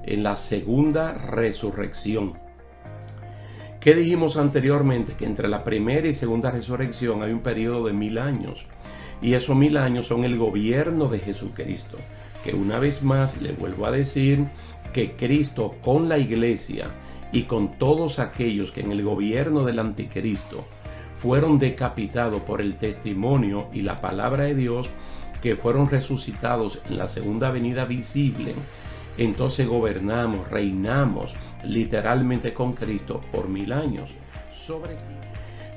en la segunda resurrección. ¿Qué dijimos anteriormente? Que entre la primera y segunda resurrección hay un periodo de 1000 años. Y esos 1000 años son el gobierno de Jesucristo. Que una vez más le vuelvo a decir que Cristo con la iglesia y con todos aquellos que en el gobierno del anticristo fueron decapitados por el testimonio y la palabra de Dios, que fueron resucitados en la segunda venida visible, entonces gobernamos, reinamos literalmente con Cristo por 1000 años.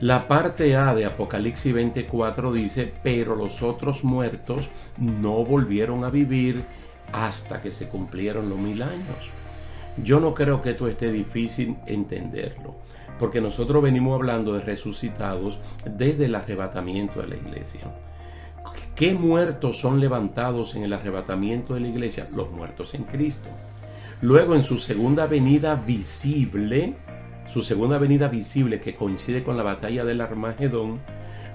La parte A de Apocalipsis 24 dice: pero los otros muertos no volvieron a vivir hasta que se cumplieron los 1000 años. Yo no creo que esto esté difícil entenderlo, porque nosotros venimos hablando de resucitados desde el arrebatamiento de la iglesia. ¿Qué muertos son levantados en el arrebatamiento de la iglesia? Los muertos en Cristo. Luego, en su segunda venida visible, que coincide con la batalla del Armagedón,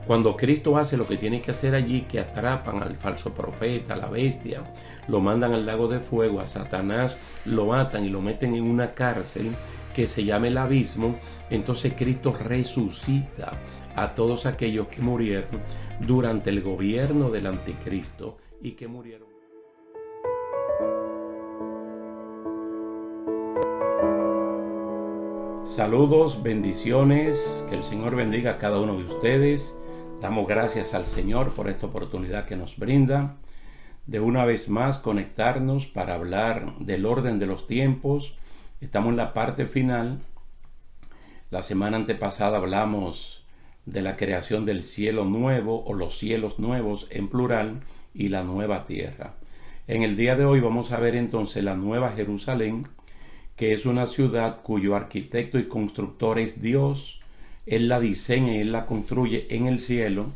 cuando Cristo hace lo que tiene que hacer allí, que atrapan al falso profeta, a la bestia, lo mandan al lago de fuego, a Satanás lo atan y lo meten en una cárcel que se llama el abismo. Entonces Cristo resucita a todos aquellos que murieron durante el gobierno del anticristo y que murieron. Saludos, bendiciones, que el Señor bendiga a cada uno de ustedes. Damos gracias al Señor por esta oportunidad que nos brinda de una vez más conectarnos para hablar del orden de los tiempos. Estamos en la parte final. La semana antepasada hablamos de la creación del cielo nuevo o los cielos nuevos en plural y la nueva tierra. En el día de hoy vamos a ver entonces la Nueva Jerusalén, que es una ciudad cuyo arquitecto y constructor es Dios. Él la diseña y Él la construye en el cielo,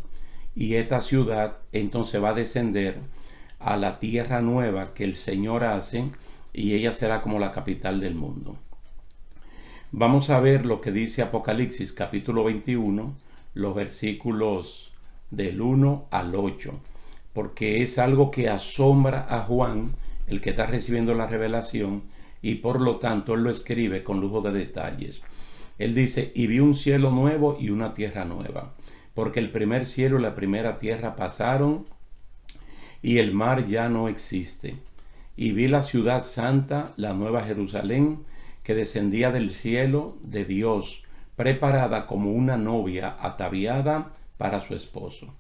y esta ciudad entonces va a descender a la tierra nueva que el Señor hace, y ella será como la capital del mundo. Vamos a ver lo que dice Apocalipsis capítulo 21, los versículos del 1 al 8, porque es algo que asombra a Juan, el que está recibiendo la revelación, y por lo tanto él lo escribe con lujo de detalles. Él dice: y vi un cielo nuevo y una tierra nueva, porque el primer cielo y la primera tierra pasaron, y el mar ya no existe. Y vi la ciudad santa, la nueva Jerusalén, que descendía del cielo de Dios, preparada como una novia ataviada para su esposo.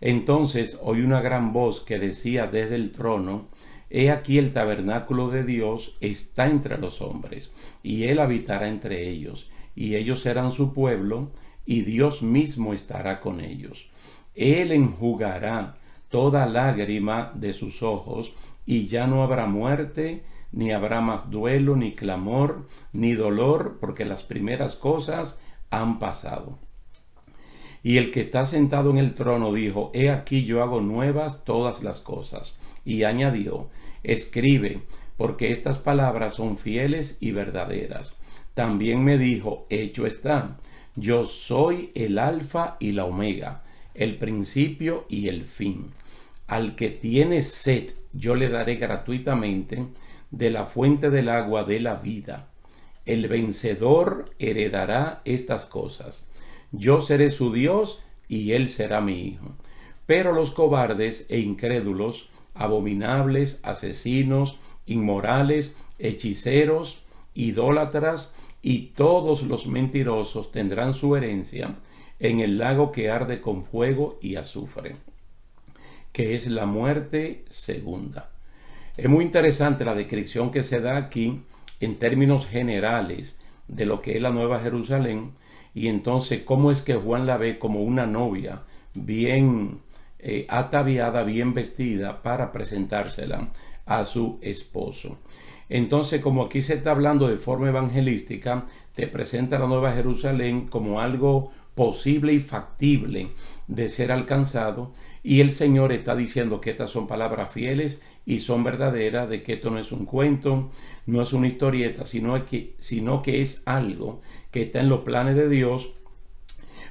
Entonces oí una gran voz que decía desde el trono: he aquí el tabernáculo de Dios está entre los hombres, y Él habitará entre ellos, y ellos serán su pueblo, y Dios mismo estará con ellos. Él enjugará toda lágrima de sus ojos, y ya no habrá muerte, ni habrá más duelo, ni clamor, ni dolor, porque las primeras cosas han pasado. Y el que está sentado en el trono dijo: he aquí yo hago nuevas todas las cosas. Y añadió: escribe, porque estas palabras son fieles y verdaderas. También me dijo: hecho está, yo soy el alfa y la omega, el principio y el fin. Al que tiene sed, yo le daré gratuitamente de la fuente del agua de la vida. El vencedor heredará estas cosas. Yo seré su Dios y él será mi hijo. Pero los cobardes e incrédulos, abominables, asesinos, inmorales, hechiceros, idólatras y todos los mentirosos tendrán su herencia en el lago que arde con fuego y azufre, que es la muerte segunda. Es muy interesante la descripción que se da aquí en términos generales de lo que es la Nueva Jerusalén, y entonces cómo es que Juan la ve como una novia bien ataviada, bien vestida para presentársela a su esposo. Entonces, como aquí se está hablando de forma evangelística, te presenta la Nueva Jerusalén como algo posible y factible de ser alcanzado, y el Señor está diciendo que estas son palabras fieles y son verdaderas, de que esto no es un cuento, no es una historieta, sino que es algo que está en los planes de Dios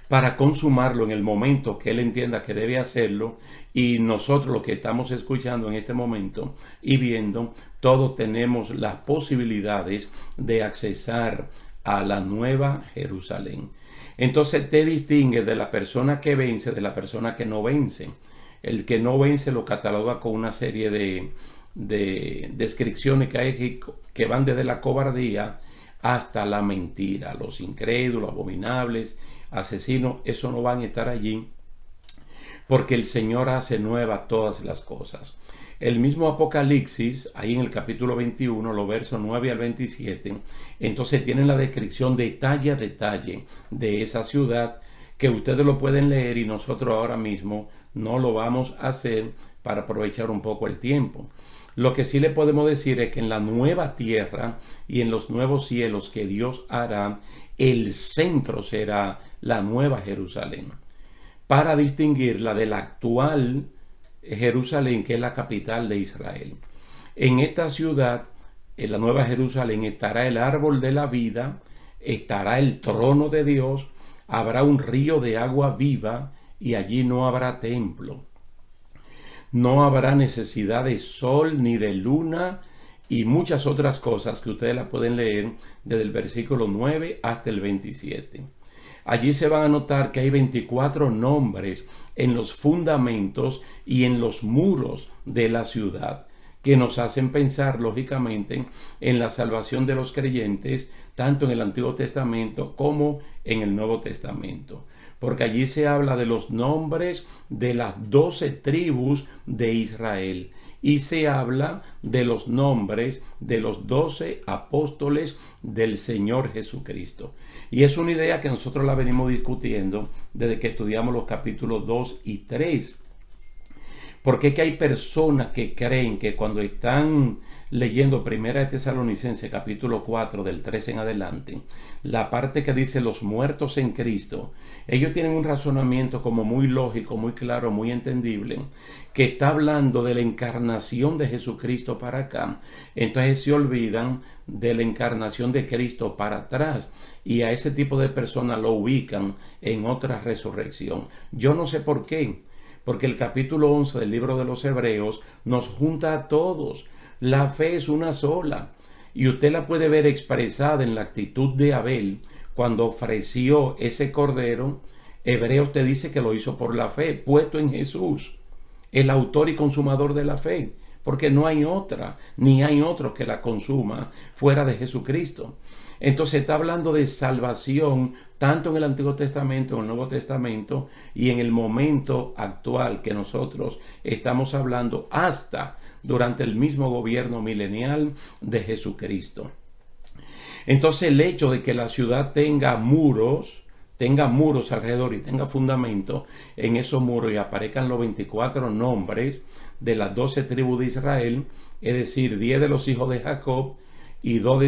para consumarlo en el momento que Él entienda que debe hacerlo, y nosotros lo que estamos escuchando en este momento y viendo, todos tenemos las posibilidades de accesar a la nueva Jerusalén. Entonces te distingue de la persona que vence de la persona que no vence. El que no vence lo cataloga con una serie de descripciones que hay que van desde la cobardía hasta la mentira. Los incrédulos, abominables, asesinos, eso no van a estar allí, porque el Señor hace nuevas todas las cosas. El mismo Apocalipsis, ahí en el capítulo 21, los versos 9 al 27, entonces tienen la descripción detalle a detalle de esa ciudad, que ustedes lo pueden leer y nosotros ahora mismo no lo vamos a hacer para aprovechar un poco el tiempo. Lo que sí le podemos decir es que en la nueva tierra y en los nuevos cielos que Dios hará, el centro será la nueva Jerusalén, para distinguirla de la actual Jerusalén, que es la capital de Israel. En esta ciudad, en la nueva Jerusalén, estará el árbol de la vida, estará el trono de Dios, habrá un río de agua viva y allí no habrá templo. No habrá necesidad de sol ni de luna y muchas otras cosas que ustedes las pueden leer desde el versículo 9 hasta el 27. Allí se van a notar que hay 24 nombres en los fundamentos y en los muros de la ciudad, que nos hacen pensar lógicamente en la salvación de los creyentes, tanto en el Antiguo Testamento como en el Nuevo Testamento. Porque allí se habla de los nombres de las 12 tribus de Israel y se habla de los nombres de los 12 apóstoles del Señor Jesucristo. Y es una idea que nosotros la venimos discutiendo desde que estudiamos los capítulos 2 y 3. Porque es que hay personas que creen que cuando están leyendo Primera de Tesalonicenses capítulo 4 del 13 en adelante, la parte que dice los muertos en Cristo, ellos tienen un razonamiento como muy lógico, muy claro, muy entendible, que está hablando de la encarnación de Jesucristo para acá. Entonces se olvidan de la encarnación de Cristo para atrás, y a ese tipo de personas lo ubican en otra resurrección. Yo no sé por qué, porque el capítulo 11 del libro de los Hebreos nos junta a todos. La fe es una sola, y usted la puede ver expresada en la actitud de Abel cuando ofreció ese cordero. Hebreos te dice que lo hizo por la fe, puesto en Jesús, el autor y consumador de la fe, porque no hay otra, ni hay otro que la consuma fuera de Jesucristo. Entonces está hablando de salvación tanto en el Antiguo Testamento, en el Nuevo Testamento y en el momento actual que nosotros estamos hablando, hasta durante el mismo gobierno milenial de Jesucristo. Entonces el hecho de que la ciudad tenga muros alrededor y tenga fundamento en esos muros y aparezcan los 24 nombres de las 12 tribus de Israel, es decir, 10 de los hijos de Jacob y 2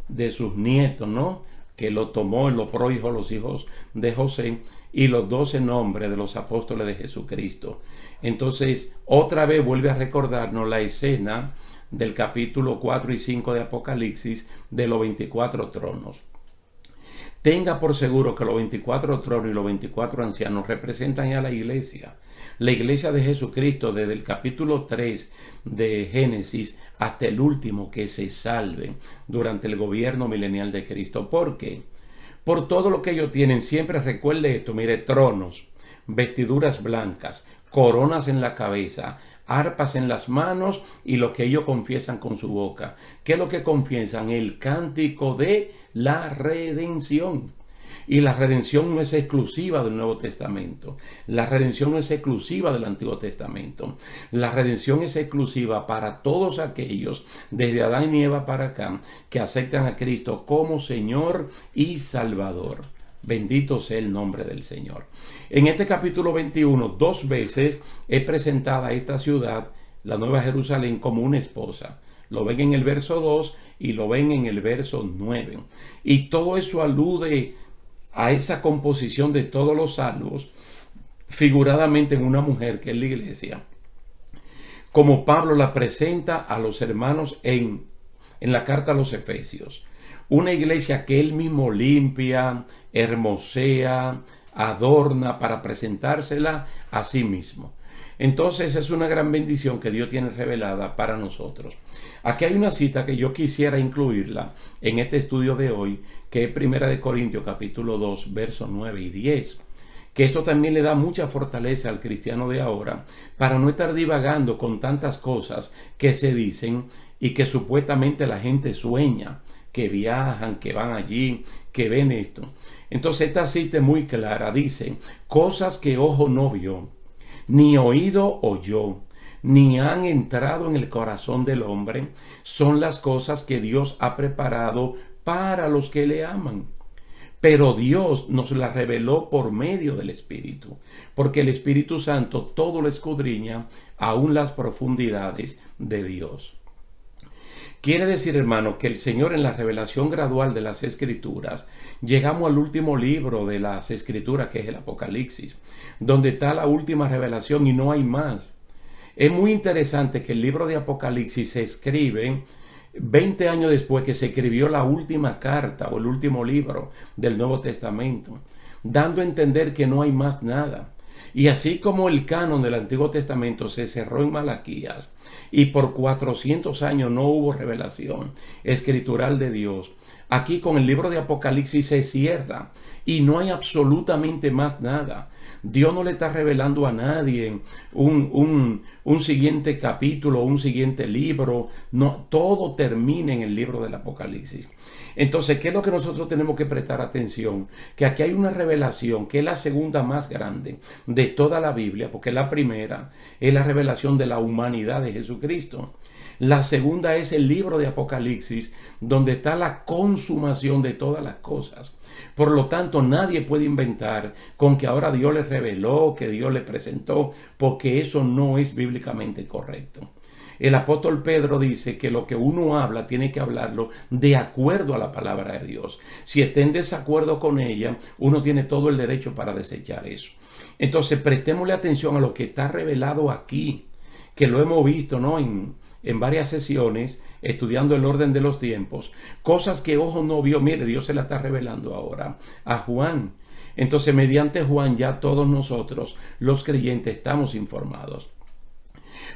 de sus nietos, ¿no?, que lo tomó en los prohijos, los hijos de José, y los 12 nombres de los apóstoles de Jesucristo. Entonces, otra vez vuelve a recordarnos la escena del capítulo 4 y 5 de Apocalipsis de los 24 tronos. Tenga por seguro que los 24 tronos y los 24 ancianos representan a la iglesia de Jesucristo, desde el capítulo 3 de Génesis hasta el último que se salve durante el gobierno milenial de Cristo. ¿Por qué? Por todo lo que ellos tienen. Siempre recuerde esto, mire: tronos, vestiduras blancas, coronas en la cabeza, arpas en las manos y lo que ellos confiesan con su boca. ¿Qué es lo que confiesan? El cántico de la redención. Y la redención no es exclusiva del Nuevo Testamento. La redención no es exclusiva del Antiguo Testamento. La redención es exclusiva para todos aquellos, desde Adán y Eva para acá, que aceptan a Cristo como Señor y Salvador. Bendito sea el nombre del Señor. En este capítulo 21, 2 veces es presentada esta ciudad, la Nueva Jerusalén, como una esposa. Lo ven en el verso 2 y lo ven en el verso 9. Y todo eso alude a esa composición de todos los salvos, figuradamente en una mujer que es la iglesia, como Pablo la presenta a los hermanos en la carta a los Efesios. Una iglesia que él mismo limpia, hermosea, adorna para presentársela a sí mismo. Entonces es una gran bendición que Dios tiene revelada para nosotros. Aquí hay una cita que yo quisiera incluirla en este estudio de hoy, que es 1 Corintios capítulo 2, versos 9 y 10. Que esto también le da mucha fortaleza al cristiano de ahora para no estar divagando con tantas cosas que se dicen y que supuestamente la gente sueña, que viajan, que van allí, que ven esto. Entonces esta cita es muy clara, dice: cosas que ojo no vio, ni oído oyó, ni han entrado en el corazón del hombre, son las cosas que Dios ha preparado para los que le aman. Pero Dios nos la reveló por medio del Espíritu, porque el Espíritu Santo todo lo escudriña, aún las profundidades de Dios. Quiere decir, hermano, que el Señor, en la revelación gradual de las Escrituras, llegamos al último libro de las Escrituras, que es el Apocalipsis, donde está la última revelación y no hay más. Es muy interesante que el libro de Apocalipsis se escribe 20 años después que se escribió la última carta o el último libro del Nuevo Testamento, dando a entender que no hay más nada. Y así como el canon del Antiguo Testamento se cerró en Malaquías y por 400 años no hubo revelación escritural de Dios, aquí con el libro de Apocalipsis se cierra y no hay absolutamente más nada. Dios no le está revelando a nadie un siguiente capítulo, un siguiente libro. No, todo termina en el libro del Apocalipsis. Entonces, ¿qué es lo que nosotros tenemos que prestar atención? Que aquí hay una revelación que es la segunda más grande de toda la Biblia, porque la primera es la revelación de la humanidad de Jesucristo. La segunda es el libro de Apocalipsis, donde está la consumación de todas las cosas. Por lo tanto, nadie puede inventar con que ahora Dios le reveló, que Dios le presentó, porque eso no es bíblicamente correcto. El apóstol Pedro dice que lo que uno habla tiene que hablarlo de acuerdo a la palabra de Dios. Si está en desacuerdo con ella, uno tiene todo el derecho para desechar eso. Entonces, prestémosle atención a lo que está revelado aquí, que lo hemos visto, ¿no?, en varias sesiones, estudiando el orden de los tiempos, cosas que ojo no vio. Mire, Dios se la está revelando ahora a Juan. Entonces, mediante Juan ya todos nosotros, los creyentes, estamos informados.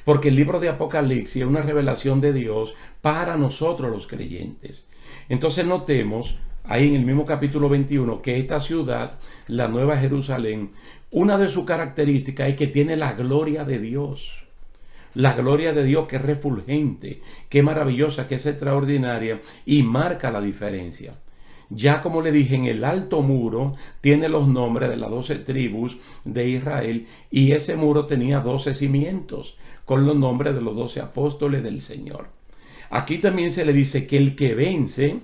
Porque el libro de Apocalipsis es una revelación de Dios para nosotros los creyentes. Entonces notemos ahí en el mismo capítulo 21 que esta ciudad, la Nueva Jerusalén, una de sus características es que tiene la gloria de Dios. La gloria de Dios, que es refulgente, que es maravillosa, que es extraordinaria y marca la diferencia. Ya como le dije, en el alto muro tiene los nombres de las 12 tribus de Israel, y ese muro tenía 12 cimientos con los nombres de los 12 apóstoles del Señor. Aquí también se le dice que el que vence,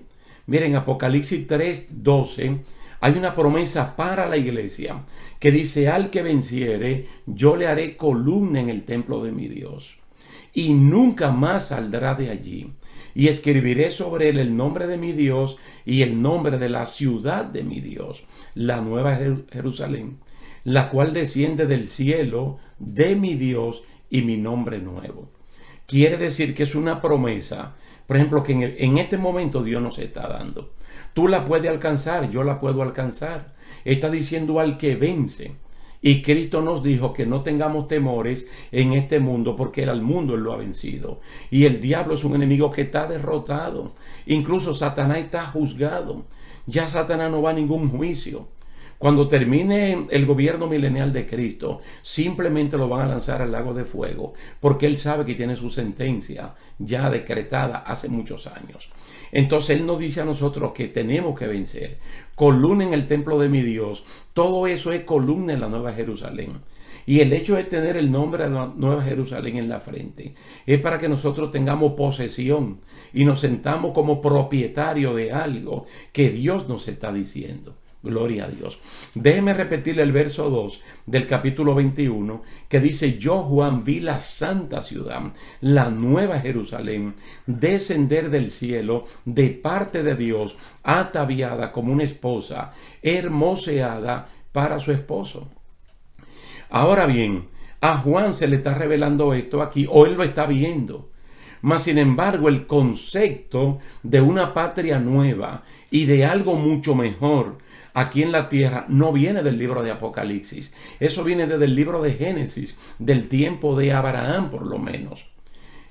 miren, Apocalipsis 3:12, hay una promesa para la iglesia que dice: al que venciere, yo le haré columna en el templo de mi Dios, y nunca más saldrá de allí. Y escribiré sobre él el nombre de mi Dios y el nombre de la ciudad de mi Dios, la Nueva Jerusalén, la cual desciende del cielo de mi Dios, y mi nombre nuevo. Quiere decir que es una promesa, por ejemplo, que en este momento Dios nos está dando. Tú la puedes alcanzar, yo la puedo alcanzar. Está diciendo al que vence. Y Cristo nos dijo que no tengamos temores en este mundo, porque al mundo Él lo ha vencido. Y el diablo es un enemigo que está derrotado. Incluso Satanás está juzgado. Ya Satanás no va a ningún juicio. Cuando termine el gobierno milenial de Cristo, simplemente lo van a lanzar al lago de fuego, porque Él sabe que tiene su sentencia ya decretada hace muchos años. Entonces Él nos dice a nosotros que tenemos que vencer. Columna en el templo de mi Dios. Todo eso es columna en la Nueva Jerusalén. Y el hecho de tener el nombre de la Nueva Jerusalén en la frente es para que nosotros tengamos posesión y nos sentamos como propietarios de algo que Dios nos está diciendo. Gloria a Dios. Déjeme repetirle el verso 2 del capítulo 21, que dice: yo, Juan, vi la santa ciudad, la Nueva Jerusalén, descender del cielo de parte de Dios, ataviada como una esposa, hermoseada para su esposo. Ahora bien, a Juan se le está revelando esto aquí, o él lo está viendo. Mas, sin embargo, el concepto de una patria nueva y de algo mucho mejor aquí en la tierra no viene del libro de Apocalipsis. Eso viene desde el libro de Génesis, del tiempo de Abraham por lo menos.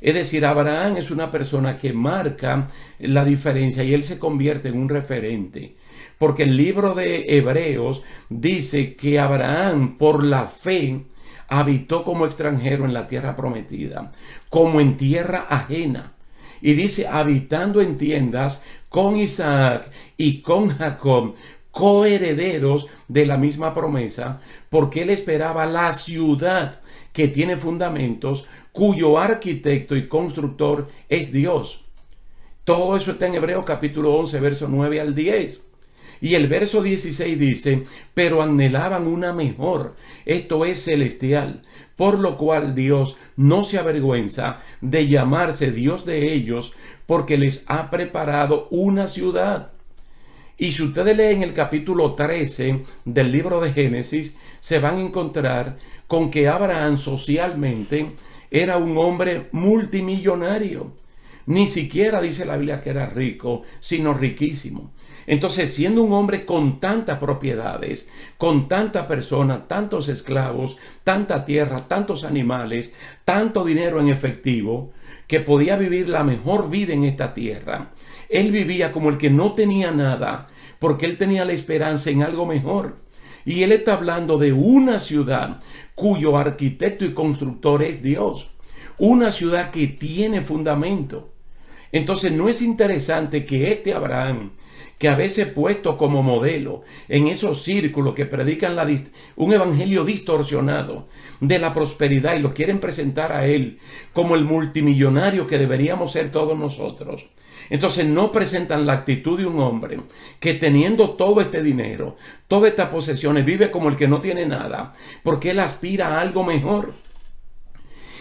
Es decir, Abraham es una persona que marca la diferencia y él se convierte en un referente. Porque el libro de Hebreos dice que Abraham, por la fe, habitó como extranjero en la tierra prometida, como en tierra ajena. Y dice, habitando en tiendas con Isaac y con Jacob, coherederos de la misma promesa, porque él esperaba la ciudad que tiene fundamentos, cuyo arquitecto y constructor es Dios. Todo eso está en Hebreos capítulo 11, verso 9 al 10. Y el verso 16 dice, pero anhelaban una mejor, esto es celestial, por lo cual Dios no se avergüenza de llamarse Dios de ellos, porque les ha preparado una ciudad. Y si ustedes leen el capítulo 13 del libro de Génesis, se van a encontrar con que Abraham socialmente era un hombre multimillonario. Ni siquiera dice la Biblia que era rico, sino riquísimo. Entonces, siendo un hombre con tantas propiedades, con tantas personas, tantos esclavos, tanta tierra, tantos animales, tanto dinero en efectivo, que podía vivir la mejor vida en esta tierra, él vivía como el que no tenía nada, porque él tenía la esperanza en algo mejor. Y él está hablando de una ciudad cuyo arquitecto y constructor es Dios. Una ciudad que tiene fundamento. Entonces, ¿no es interesante que este Abraham, que a veces puesto como modelo en esos círculos que predican un evangelio distorsionado de la prosperidad y lo quieren presentar a él como el multimillonario que deberíamos ser todos nosotros? Entonces no presentan la actitud de un hombre que teniendo todo este dinero, todas estas posesiones, vive como el que no tiene nada, porque él aspira a algo mejor.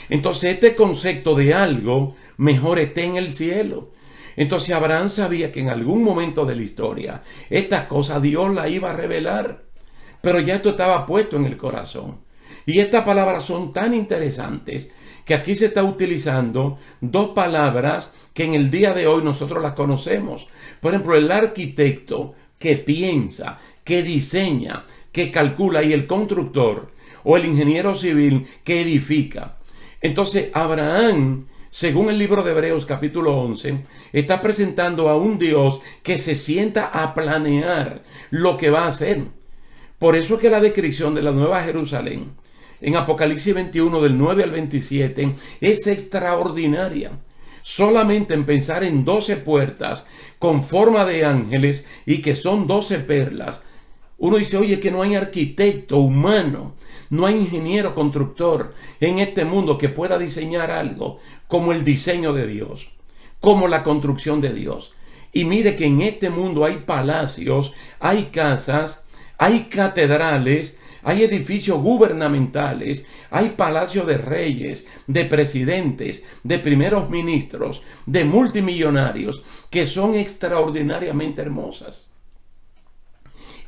Entonces este concepto de algo mejor está en el cielo. Entonces Abraham sabía que en algún momento de la historia estas cosas Dios las iba a revelar, pero ya esto estaba puesto en el corazón. Y estas palabras son tan interesantes que aquí se está utilizando dos palabras que en el día de hoy nosotros las conocemos. Por ejemplo, el arquitecto que piensa, que diseña, que calcula, y el constructor o el ingeniero civil que edifica. Entonces Abraham, según el libro de Hebreos capítulo 11, está presentando a un Dios que se sienta a planear lo que va a hacer. Por eso es que la descripción de la Nueva Jerusalén en Apocalipsis 21 del 9 al 27 es extraordinaria. Solamente en pensar en 12 puertas con forma de ángeles y que son 12 perlas, uno dice, oye, que no hay arquitecto humano, no hay ingeniero constructor en este mundo que pueda diseñar algo como el diseño de Dios, como la construcción de Dios. Y mire que en este mundo hay palacios, hay casas, hay catedrales, hay edificios gubernamentales, hay palacios de reyes, de presidentes, de primeros ministros, de multimillonarios, que son extraordinariamente hermosas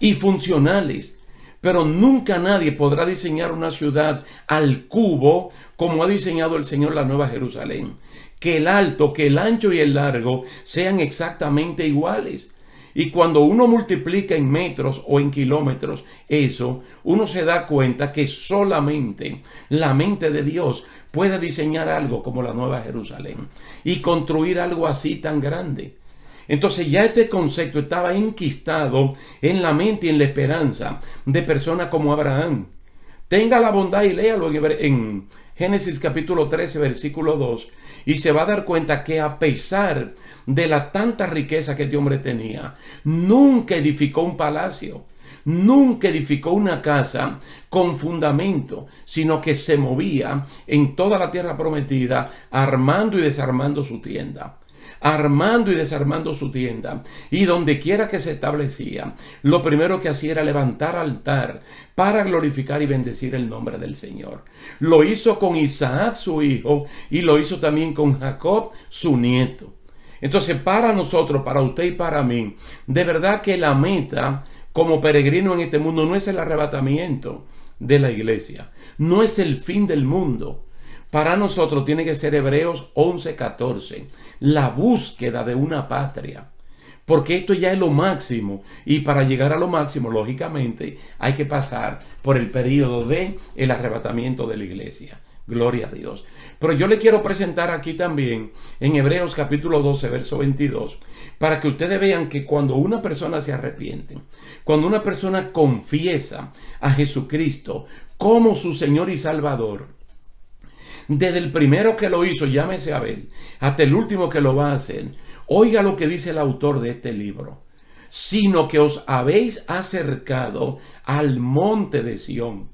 y funcionales. Pero nunca nadie podrá diseñar una ciudad al cubo como ha diseñado el Señor la Nueva Jerusalén. Que el alto, que el ancho y el largo sean exactamente iguales. Y cuando uno multiplica en metros o en kilómetros eso, uno se da cuenta que solamente la mente de Dios puede diseñar algo como la Nueva Jerusalén y construir algo así tan grande. Entonces ya este concepto estaba enquistado en la mente y en la esperanza de personas como Abraham. Tenga la bondad y léalo en Génesis capítulo 13, versículo 2, y se va a dar cuenta que a pesar de la tanta riqueza que este hombre tenía, nunca edificó un palacio, nunca edificó una casa con fundamento, sino que se movía en toda la tierra prometida, armando y desarmando su tienda. Armando y desarmando su tienda, y donde quiera que se establecía, lo primero que hacía era levantar altar para glorificar y bendecir el nombre del Señor. Lo hizo con Isaac su hijo, y lo hizo también con Jacob su nieto. Entonces, para nosotros, para usted y para mí, de verdad que la meta como peregrino en este mundo no es el arrebatamiento de la iglesia, no es el fin del mundo. Para nosotros tiene que ser Hebreos 11:14, la búsqueda de una patria. porque esto ya es lo máximo, y para llegar a lo máximo, lógicamente, hay que pasar por el periodo de el arrebatamiento de la iglesia. Gloria a Dios. Pero yo le quiero presentar aquí también en Hebreos capítulo 12, verso 22, para que ustedes vean que cuando una persona se arrepiente, cuando una persona confiesa a Jesucristo como su Señor y Salvador, desde el primero que lo hizo, llámese Abel, hasta el último que lo va a hacer, oiga lo que dice el autor de este libro: sino que os habéis acercado al monte de Sión,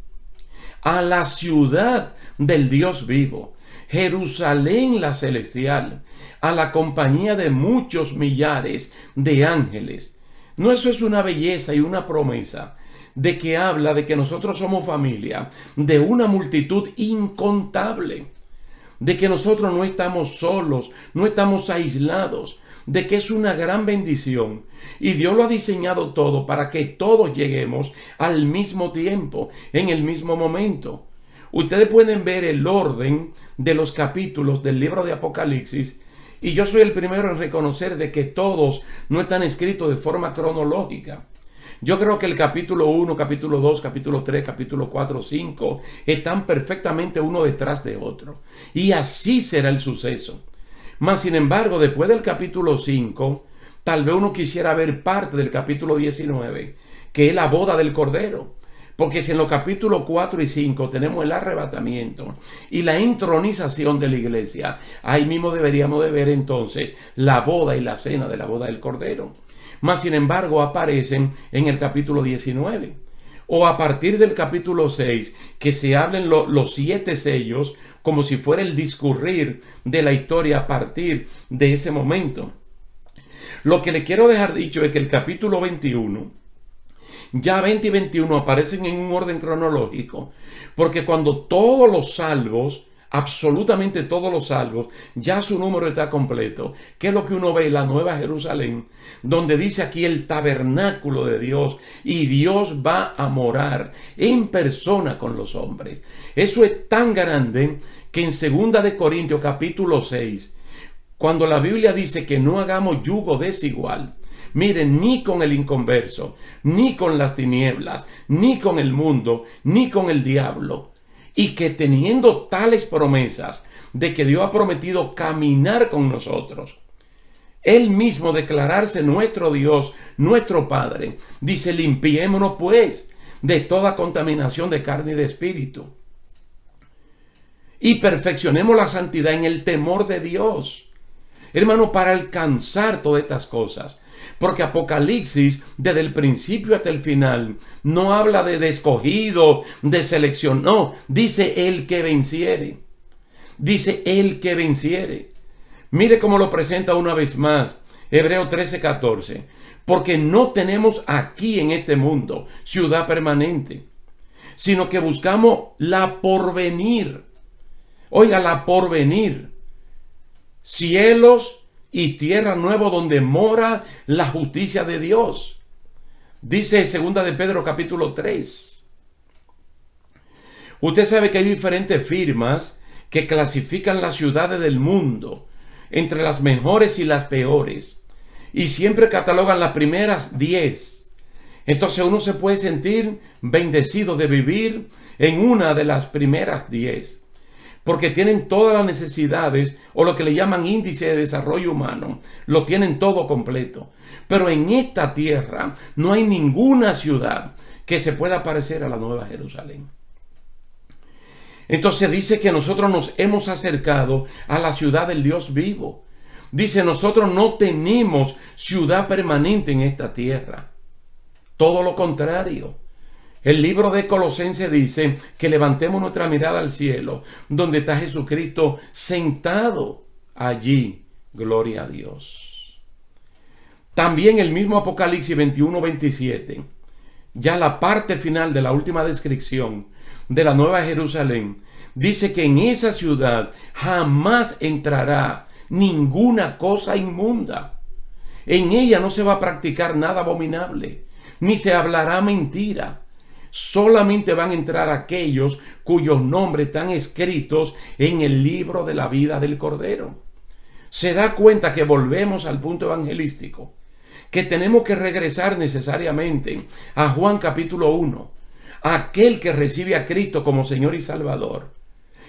a la ciudad del Dios vivo, Jerusalén la celestial, a la compañía de muchos millares de ángeles. ¿No eso es una belleza y una promesa de que habla de que nosotros somos familia de una multitud incontable? De que nosotros no estamos solos, no estamos aislados, de que es una gran bendición, y Dios lo ha diseñado todo para que todos lleguemos al mismo tiempo, en el mismo momento. Ustedes pueden ver el orden de los capítulos del libro de Apocalipsis, y yo soy el primero en reconocer de que todos no están escritos de forma cronológica. Yo creo que el capítulo 1, capítulo 2, capítulo 3, capítulo 4, 5 están perfectamente uno detrás de otro. Y así será el suceso. Mas, sin embargo, después del capítulo 5, tal vez uno quisiera ver parte del capítulo 19, que es la boda del Cordero. Porque si en los capítulos 4 y 5 tenemos el arrebatamiento y la entronización de la iglesia, ahí mismo deberíamos de ver entonces la boda y la cena de la boda del Cordero. Mas, sin embargo, aparecen en el capítulo 19. O a partir del capítulo 6, que se hablen los 7 sellos, como si fuera el discurrir de la historia a partir de ese momento. Lo que le quiero dejar dicho es que el capítulo 21, ya 20 y 21 aparecen en un orden cronológico, porque cuando todos los salvos, absolutamente todos los salvos, ya su número está completo, que es lo que uno ve en la Nueva Jerusalén, donde dice aquí el tabernáculo de Dios, y Dios va a morar en persona con los hombres. Eso es tan grande que en 2 de Corintios capítulo 6, cuando la Biblia dice que no hagamos yugo desigual, miren, ni con el inconverso, ni con las tinieblas, ni con el mundo, ni con el diablo, y que teniendo tales promesas de que Dios ha prometido caminar con nosotros, Él mismo declararse nuestro Dios, nuestro Padre, dice: limpiémonos pues de toda contaminación de carne y de espíritu, y perfeccionemos la santidad en el temor de Dios. Hermano, para alcanzar todas estas cosas, porque Apocalipsis, desde el principio hasta el final, no habla de escogido, de selección, no, dice el que venciere. Dice el que venciere. Mire cómo lo presenta una vez más, Hebreos 13:14. Porque no tenemos aquí en este mundo ciudad permanente, sino que buscamos la porvenir. Oiga, la porvenir. Cielos y tierra nueva donde mora la justicia de Dios. Dice 2 de Pedro capítulo 3. Usted sabe que hay diferentes firmas que clasifican las ciudades del mundo entre las mejores y las peores, y siempre catalogan las primeras 10. Entonces uno se puede sentir bendecido de vivir en una de las primeras 10, porque tienen todas las necesidades, o lo que le llaman índice de desarrollo humano, lo tienen todo completo. Pero en esta tierra no hay ninguna ciudad que se pueda parecer a la Nueva Jerusalén. Entonces dice que nosotros nos hemos acercado a la ciudad del Dios vivo. Dice, nosotros no tenemos ciudad permanente en esta tierra. Todo lo contrario. El libro de Colosenses dice que levantemos nuestra mirada al cielo, donde está Jesucristo sentado allí. Gloria a Dios. También el mismo Apocalipsis 21:27, ya la parte final de la última descripción de la Nueva Jerusalén, dice que en esa ciudad jamás entrará ninguna cosa inmunda. En ella no se va a practicar nada abominable, ni se hablará mentira. Solamente van a entrar aquellos cuyos nombres están escritos en el libro de la vida del Cordero. Se da cuenta que volvemos al punto evangelístico, que tenemos que regresar necesariamente a Juan capítulo 1. Aquel que recibe a Cristo como Señor y Salvador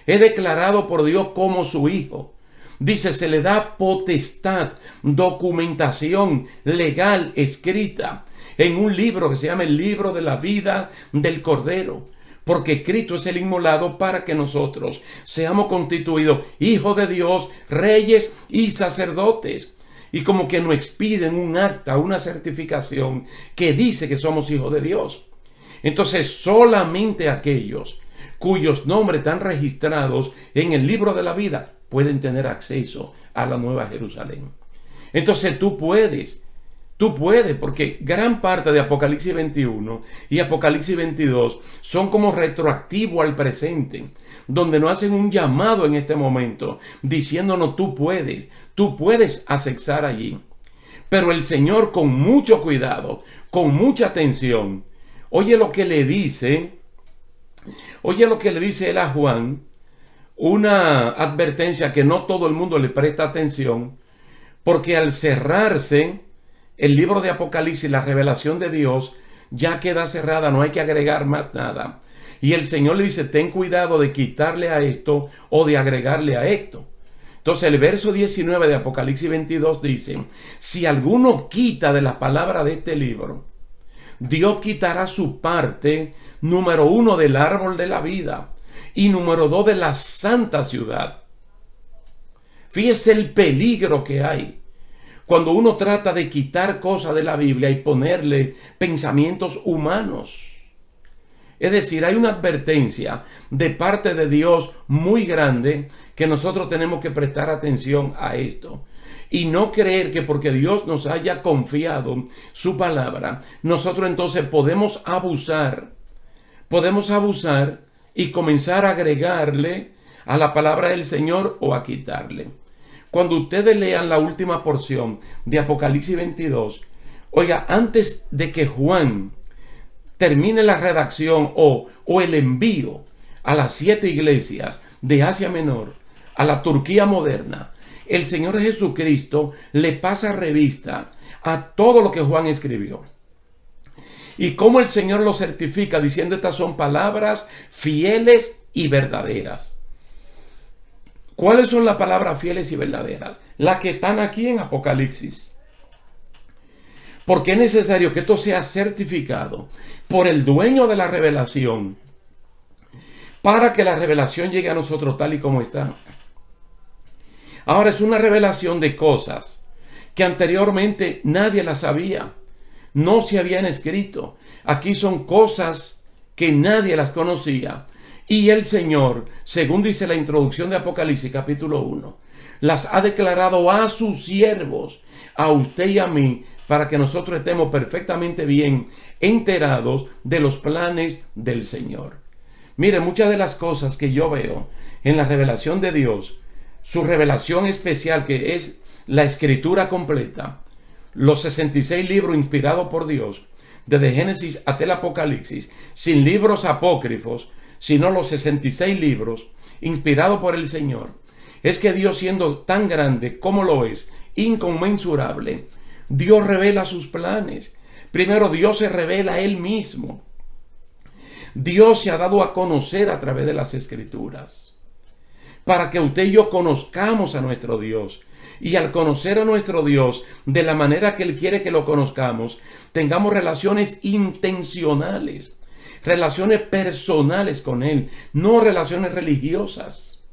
es declarado por Dios como su Hijo. Dice, se le da potestad, documentación legal escrita en un libro que se llama el libro de la vida del Cordero. Porque Cristo es el inmolado para que nosotros seamos constituidos hijos de Dios, reyes y sacerdotes. Y como que nos expiden un acta, una certificación que dice que somos hijos de Dios. Entonces solamente aquellos cuyos nombres están registrados en el libro de la vida pueden tener acceso a la Nueva Jerusalén. Entonces tú puedes, porque gran parte de Apocalipsis 21 y Apocalipsis 22 son como retroactivo al presente, donde nos hacen un llamado en este momento, diciéndonos tú puedes accesar allí. Pero el Señor, con mucho cuidado, con mucha atención, oye lo que le dice él a Juan, una advertencia que no todo el mundo le presta atención, porque al cerrarse el libro de Apocalipsis, la revelación de Dios ya queda cerrada, no hay que agregar más nada. Y el Señor le dice, ten cuidado de quitarle a esto o de agregarle a esto. Entonces el verso 19 de Apocalipsis 22 dice, si alguno quita de la palabra de este libro, Dios quitará su parte, número 1, del árbol de la vida y número 2, de la santa ciudad. Fíjese el peligro que hay cuando uno trata de quitar cosas de la Biblia y ponerle pensamientos humanos. Es decir, hay una advertencia de parte de Dios muy grande que nosotros tenemos que prestar atención a esto. Y no creer que porque Dios nos haya confiado su palabra, nosotros entonces podemos abusar y comenzar a agregarle a la palabra del Señor o a quitarle. Cuando ustedes lean la última porción de Apocalipsis 22, oiga, antes de que Juan termine la redacción o el envío a las 7 iglesias de Asia Menor, a la Turquía moderna, el Señor Jesucristo le pasa revista a todo lo que Juan escribió. Y cómo el Señor lo certifica diciendo, estas son palabras fieles y verdaderas. ¿Cuáles son las palabras fieles y verdaderas? Las que están aquí en Apocalipsis. Porque es necesario que esto sea certificado por el dueño de la revelación para que la revelación llegue a nosotros tal y como está. Ahora es una revelación de cosas que anteriormente nadie las sabía, no se habían escrito. Aquí son cosas que nadie las conocía. Y el Señor, según dice la introducción de Apocalipsis capítulo 1, las ha declarado a sus siervos, a usted y a mí, para que nosotros estemos perfectamente bien enterados de los planes del Señor. Mire, muchas de las cosas que yo veo en la revelación de Dios, su revelación especial que es la escritura completa, los 66 libros inspirados por Dios, desde Génesis hasta el Apocalipsis, sin libros apócrifos, sino los 66 libros inspirados por el Señor, es que Dios, siendo tan grande como lo es, inconmensurable, Dios revela sus planes. Primero, Dios se revela a Él mismo. Dios se ha dado a conocer a través de las Escrituras, para que usted y yo conozcamos a nuestro Dios. Y al conocer a nuestro Dios de la manera que Él quiere que lo conozcamos, tengamos relaciones intencionales, relaciones personales con Él, no relaciones religiosas,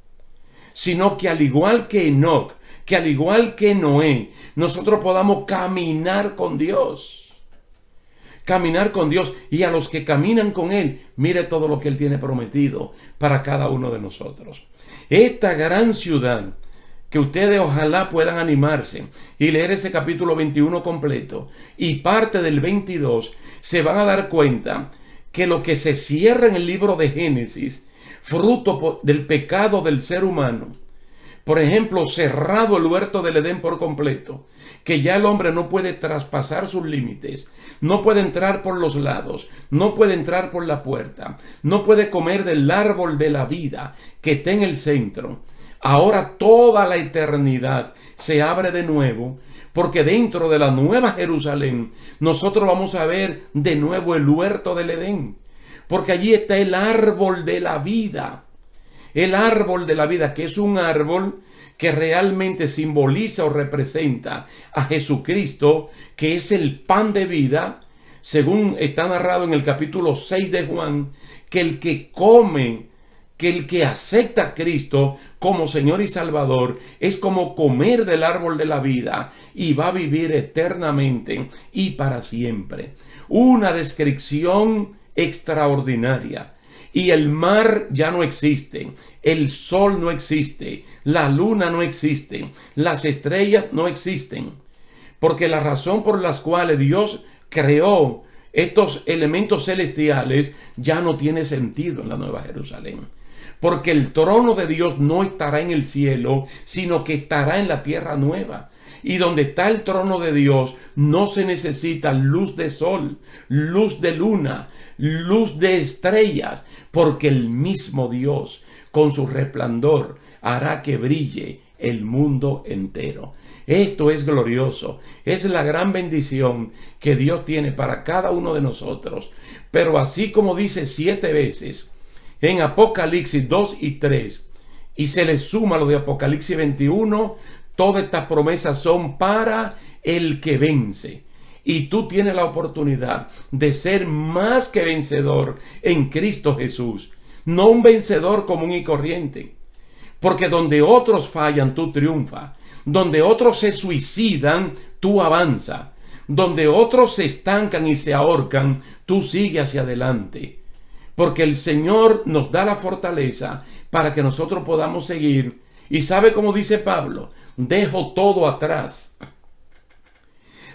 sino que al igual que Enoc, que al igual que Noé, nosotros podamos caminar con Dios. Caminar con Dios, y a los que caminan con Él, mire todo lo que Él tiene prometido para cada uno de nosotros. Esta gran ciudad, que ustedes ojalá puedan animarse y leer ese capítulo 21 completo y parte del 22, se van a dar cuenta que lo que se cierra en el libro de Génesis, fruto del pecado del ser humano, por ejemplo, cerrado el huerto del Edén por completo, que ya el hombre no puede traspasar sus límites, no puede entrar por los lados, no puede entrar por la puerta, no puede comer del árbol de la vida que está en el centro. Ahora toda la eternidad se abre de nuevo porque dentro de la Nueva Jerusalén nosotros vamos a ver de nuevo el huerto del Edén, porque allí está el árbol de la vida. El árbol de la vida, que es un árbol que realmente simboliza o representa a Jesucristo, que es el pan de vida, según está narrado en el capítulo 6 de Juan, que el que come, que el que acepta a Cristo como Señor y Salvador, es como comer del árbol de la vida y va a vivir eternamente y para siempre. Una descripción extraordinaria. Y el mar ya no existe, el sol no existe, la luna no existe, las estrellas no existen. Porque la razón por las cuales Dios creó estos elementos celestiales ya no tiene sentido en la Nueva Jerusalén. Porque el trono de Dios no estará en el cielo, sino que estará en la tierra nueva. Y donde está el trono de Dios no se necesita luz de sol, luz de luna, luz de estrellas, porque el mismo Dios con su resplandor hará que brille el mundo entero. Esto es glorioso, es la gran bendición que Dios tiene para cada uno de nosotros. Pero así como dice 7 veces en Apocalipsis 2 y 3, y se le suma lo de Apocalipsis 21, todas estas promesas son para el que vence. Y tú tienes la oportunidad de ser más que vencedor en Cristo Jesús. No un vencedor común y corriente. Porque donde otros fallan, tú triunfas. Donde otros se suicidan, tú avanzas. Donde otros se estancan y se ahorcan, tú sigues hacia adelante. Porque el Señor nos da la fortaleza para que nosotros podamos seguir. Y ¿sabe cómo dice Pablo? Dejo todo atrás.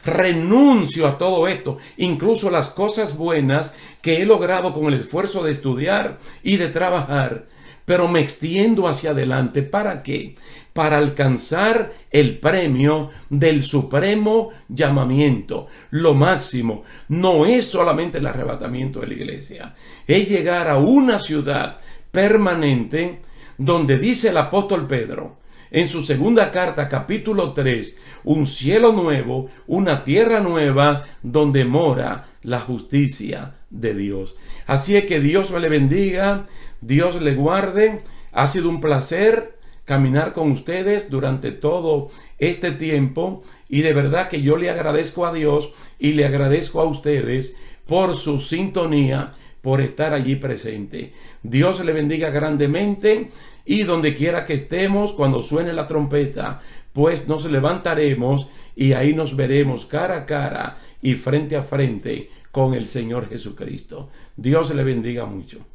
Renuncio a todo esto, incluso las cosas buenas que he logrado con el esfuerzo de estudiar y de trabajar, pero me extiendo hacia adelante. ¿Para qué? Para alcanzar el premio del supremo llamamiento. Lo máximo no es solamente el arrebatamiento de la iglesia, es llegar a una ciudad permanente donde dice el apóstol Pedro, en su segunda carta, capítulo 3, un cielo nuevo, una tierra nueva, donde mora la justicia de Dios. Así es que Dios me le bendiga, Dios le guarde. Ha sido un placer caminar con ustedes durante todo este tiempo y de verdad que yo le agradezco a Dios y le agradezco a ustedes por su sintonía, por estar allí presente. Dios le bendiga grandemente y donde quiera que estemos, cuando suene la trompeta, pues nos levantaremos y ahí nos veremos cara a cara y frente a frente con el Señor Jesucristo. Dios le bendiga mucho.